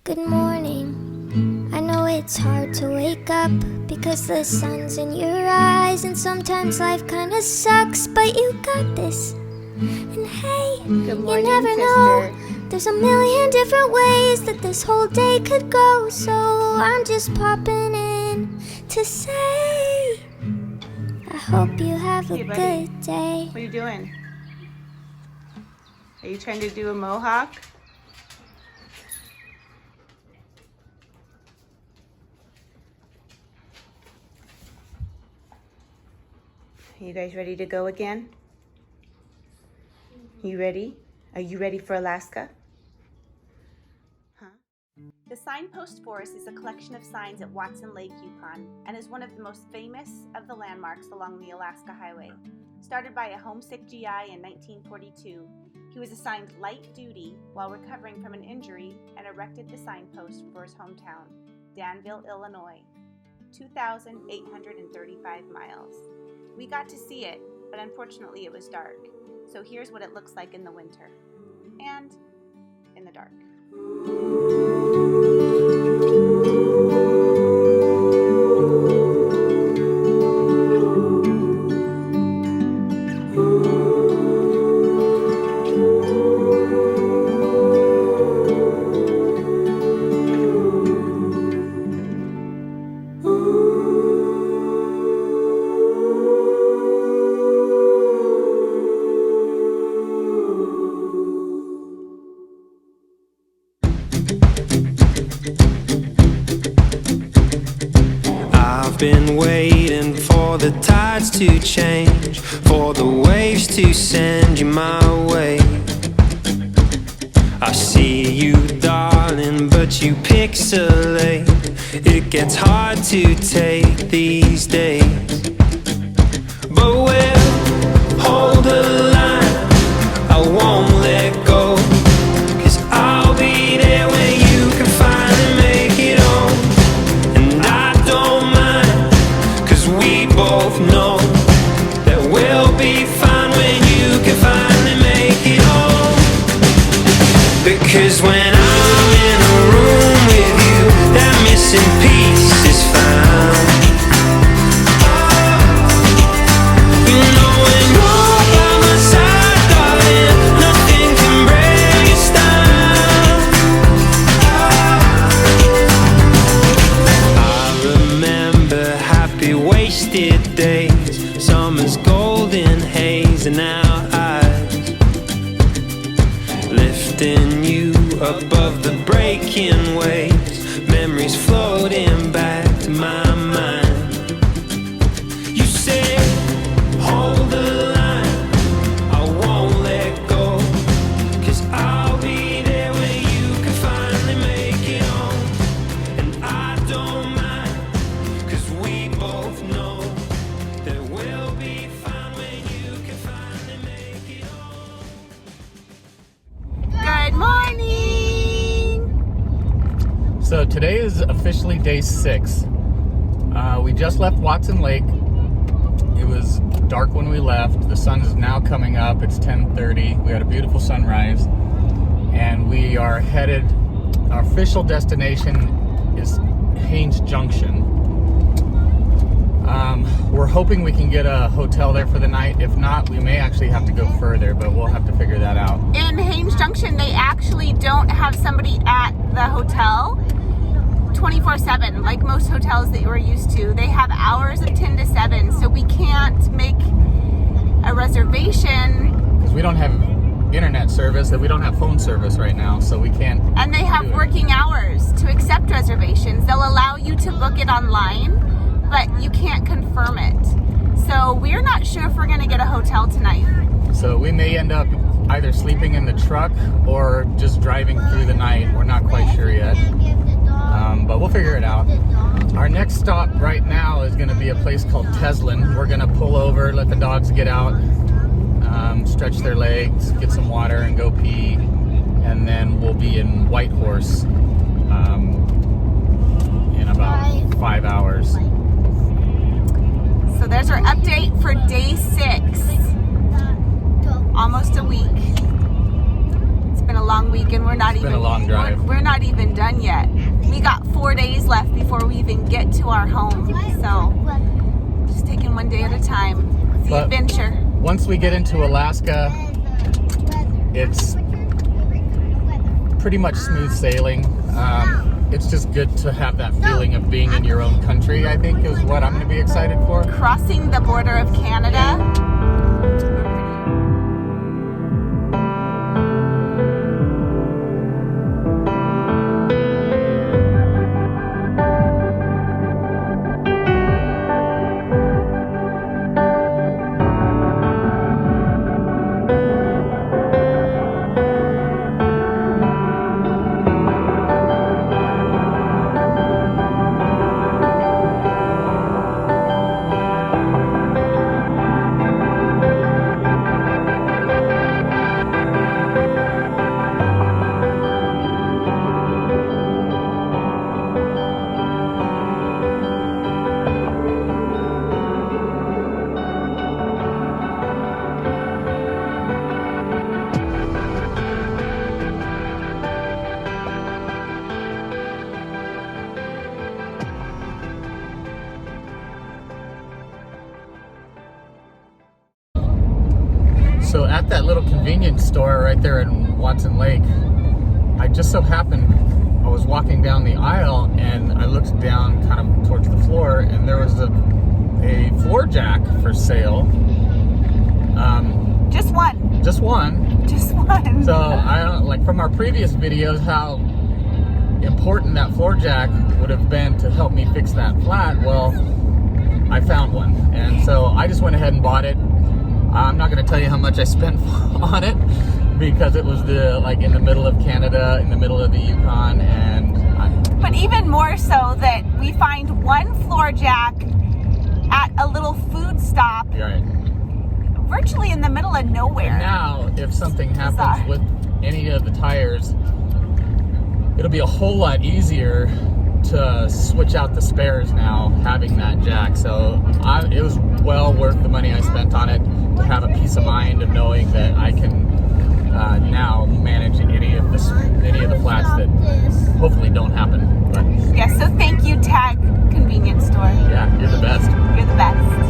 Good morning. I know it's hard to wake up because the sun's in your eyes, and sometimes life kinda sucks, but you got this. And hey, Good morning, you never sister. know, there's a million different ways that this whole day could go. So I'm just popping in to say I hope you have a Hey, buddy. good day. What are you doing? Are you trying to do a mohawk? Are you guys ready to go again? You ready? Are you ready for Alaska? Huh? The Signpost Forest is a collection of signs at Watson Lake, Yukon, and is one of the most famous of the landmarks along the Alaska Highway. Started by a homesick GI in 1942, he was assigned light duty while recovering from an injury and erected the signpost for his hometown, Danville, Illinois, 2,835 miles. We got to see it, but unfortunately it was dark. So here's what it looks like in the winter and in the dark. I've been waiting for the tides to change, for the waves to send you my way. I see you, darling, but you pixelate. It gets hard to take these days, but we'll hold the line. I won't let go, 'cause I'll be there when you can finally make it home. And I don't mind, 'cause we both know that we'll be fine when you can finally make it home. Because when I'm in a room with you, that missing piece is found. You know when you're by my side, darling, nothing can bring us down. I remember happy wasted days, summer's golden haze in our eyes, lifting you above the breaking waves, memories floating back to my mind. You said, hold the line, I won't let go, 'cause I'll be there when you can finally make it home. And I don't mind, 'cause we both know that we'll be fine when you can finally make it home. Good morning! So today is officially day 6. We just left Watson Lake. It was dark when we left. The sun is now coming up. It's 10:30. We had a beautiful sunrise. And we are headed, our official destination is Haines Junction. We're hoping we can get a hotel there for the night. If not, we may actually have to go further, but we'll have to figure that out. In Haines Junction, they actually don't have somebody at the hotel 24/7 like most hotels that we're used to. They have hours of 10 to 7, so we can't make a reservation. Because we don't have internet service, and we don't have phone service right now, so we can't. And they have do it. working hours to accept reservations. They'll allow you to book it online, but you can't confirm it. So we're not sure if we're going to get a hotel tonight. So we may end up either sleeping in the truck or just driving through the night. We're not quite sure yet, but we'll figure it out. Our next stop right now is going to be a place called Teslin. We're going to pull over, let the dogs get out, stretch their legs, get some water and go pee, and then we'll be in Whitehorse in about 5 hours. So there's our update for day 6. Almost a week. It's been a long week, and we're not It's been a long drive. We're not even done yet. to our home. So just taking one day at a time. The But adventure. once we get into Alaska, it's pretty much smooth sailing. It's just good to have that feeling of being in your own country, I think, is what I'm going to be excited for. Crossing the border of Canada. So at that little convenience store right there in Watson Lake, I just so happened, I was walking down the aisle and I looked down kind of towards the floor, and there was a floor jack for sale. Just one. Just one. Just one. So I don't, like, from our previous videos, how important that floor jack would have been to help me fix that flat. Well, I found one, and so I just went ahead and bought it. I'm not going to tell you how much I spent on it, because it was in the middle of Canada, in the middle of the Yukon, but even more so that we find one floor jack at a little food stop, right, virtually in the middle of nowhere. And now, if something happens Bizarre. with any of the tires, it'll be a whole lot easier to switch out the spares now, having that jack. So it was well worth the money I spent on it, to have a peace of mind of knowing that I can now manage any of the flats that hopefully don't happen. But Yeah, so thank you, Tag Convenience Store. yeah, you're the best. You're the best.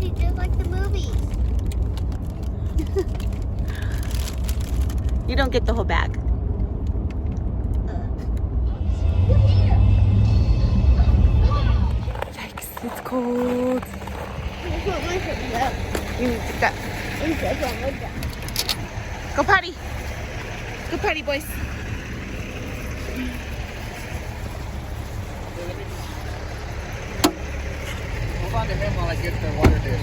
Daddy, just like the movies. You don't get the whole bag. Yikes, it's cold. You need to go potty. Go potty, boys. Hold on to him while I get the water dish.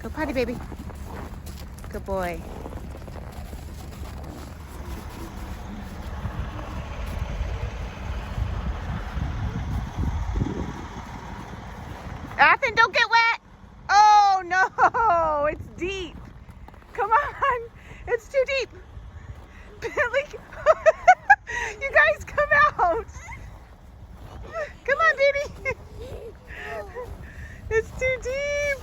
Go potty, baby. Good boy. Athen, don't get wet. Oh no, it's deep. Come on, it's too deep. Billy, you guys come out. Come on, baby. It's too deep.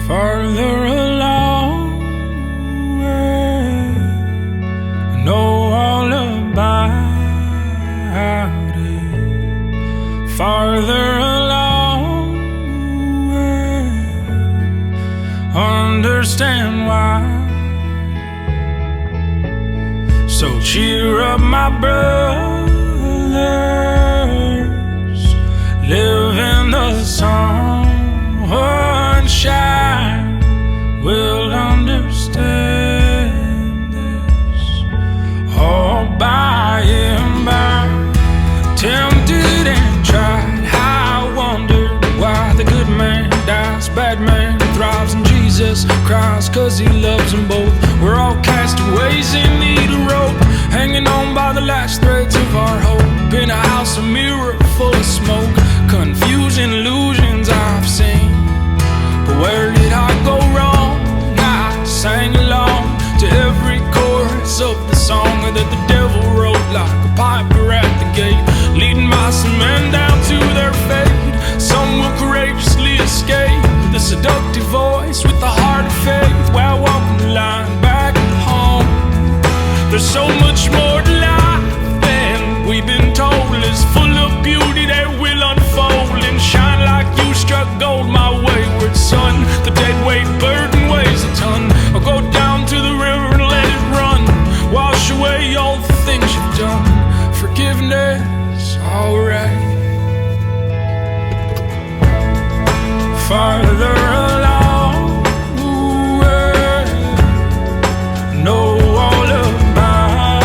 Farther along, I know all about it. Farther along, understand why. So cheer up, my brothers, live in the sunshine. Will understand this all by and by. Tempted and tried, I wonder why the good man dies, bad man thrives, and Jesus cries 'cause he loves them both. We're all castaways in need of rope, hanging on by the last threads of our hope. In a house, a mirror full of smoke, confusing illusions I've seen. But where did I go wrong? I sang along to every chorus of the song that the devil wrote, like a piper at the gate, leading my men down to their fate. Some will courageously escape the seductive voice with the heart of faith, while walking the line back home. There's so much more to life than we've been told. It's full of beauty that will unfold and shine like you struck gold, my wayward son. The dead weight burden weighs a ton. I'll go down to the river and let it run, wash away all the things you've done. Forgiveness, alright. Farther along, know all about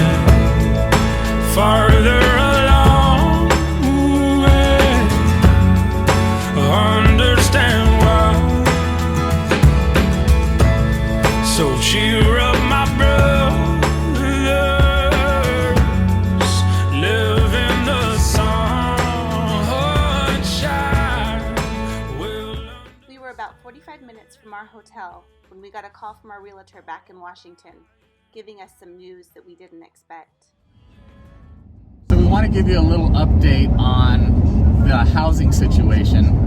it. Farther along, understand why. So cheer up, my brothers, live in the sunshine. We were about 45 minutes from our hotel when we got a call from our realtor back in Washington, giving us some news that we didn't expect. So we want to give you a little update on the housing situation.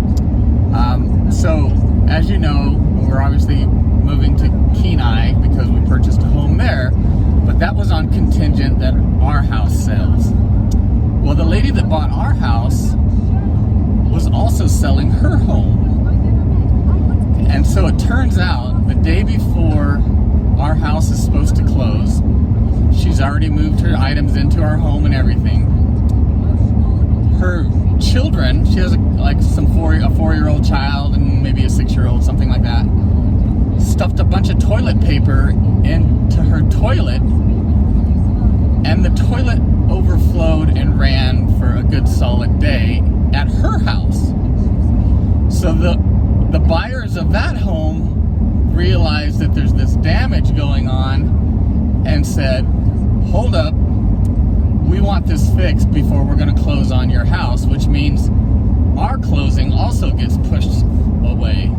So as you know, we're obviously moving to Kenai because we purchased a home there, but that was on contingent that our house sells. Well, the lady that bought our house was also selling her home. And so it turns out the day before our house is supposed to close, she's already moved her items into our home and everything. Her children, she has a 4-year-old child and maybe a 6-year-old, something like that, stuffed a bunch of toilet paper into her toilet, and the toilet overflowed and ran for a good solid day at her house. So the buyers of that home realized that there's this damage going on and said, hold up, we want this fixed before we're going to close on your house, which means our closing also gets pushed away.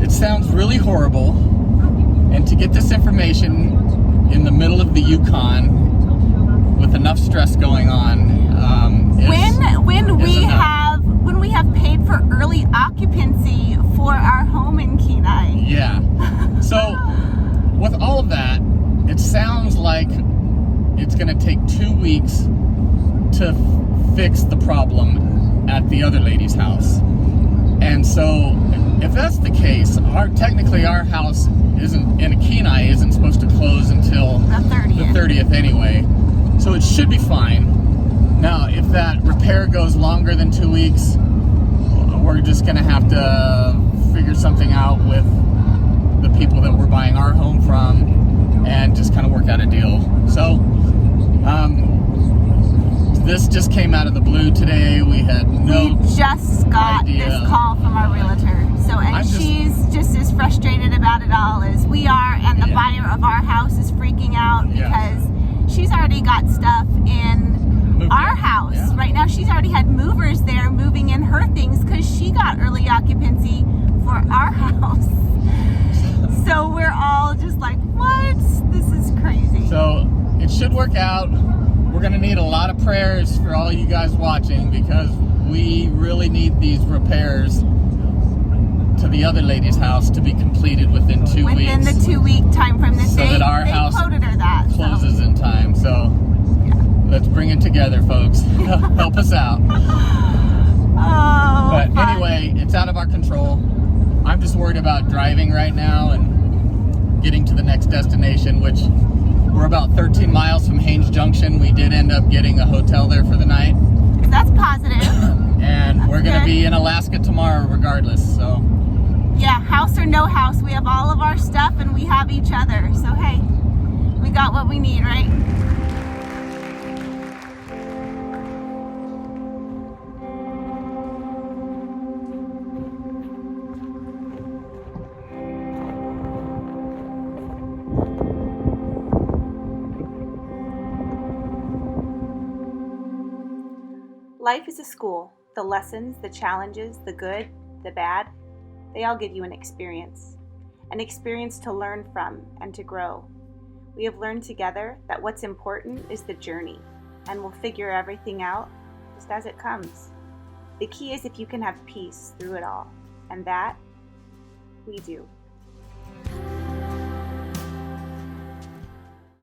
It sounds really horrible, and to get this information, in the middle of the Yukon with enough stress going on. When we have paid for early occupancy for our home in Kenai. Yeah. So with all of that, it sounds like it's going to take 2 weeks to fix the problem at the other lady's house. And so if that's the case, technically our house in Kenai isn't supposed to close until the 30th anyway. So it should be fine. Now, if that repair goes longer than 2 weeks, we're just going to have to figure something out with the people that we're buying our home from and just kind of work out a deal. So, this just came out of the blue today. We just got idea. This call from our realtor. So, and she's just as frustrated about it all as we are, and the buyer of our house is freaking out because she's already got stuff in our house. Yeah. Right now she's already had movers there moving in her things because she got early occupancy for our house. So we're all just like, what? This is crazy. So it should work out. We're going to need a lot of prayers for all you guys watching because we really need these repairs to the other lady's house to be completed within 2 weeks. Within the 2 week time from this so day, that our they house quoted her that. closes in time. So let's bring it together, folks. Help us out. Oh, but fun. anyway, it's out of our control. I'm just worried about driving right now and getting to the next destination, which we're about 13 miles from Haines Junction. We did end up getting a hotel there for the night. That's positive. And we're going to good. be in Alaska tomorrow regardless. So yeah, house or no house, we have all of our stuff and we have each other. So hey, we got what we need, right? Life is a school. The lessons, the challenges, the good, the bad, they all give you an experience to learn from and to grow. We have learned together that what's important is the journey, and we'll figure everything out just as it comes. The key is if you can have peace through it all, and that we do.